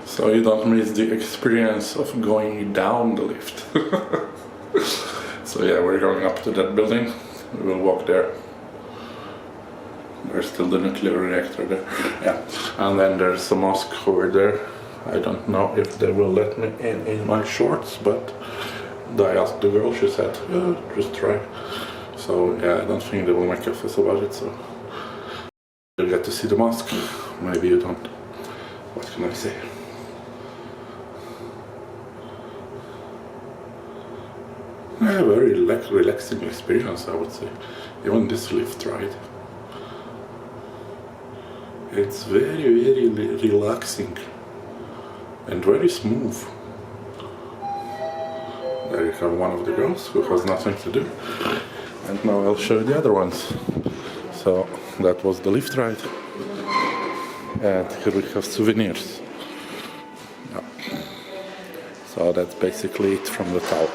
So you don't miss the experience of going down the lift. So yeah, we're going up to that building. We will walk there. There's still the nuclear reactor there. Yeah, and then there's a mosque over there. I don't know if they will let me in my shorts, but I asked the girl, she said, yeah, just try. So yeah, I don't think they will make a fuss about it, so you'll get to see the mosque. Maybe you don't. What can I say? Yeah, very relaxing experience, I would say. Even this lift ride. It's very relaxing and very smooth. There you have one of the girls who has nothing to do. And now I'll show you the other ones. So that was the lift ride. And here we have souvenirs. Yeah. So that's basically it from the tower.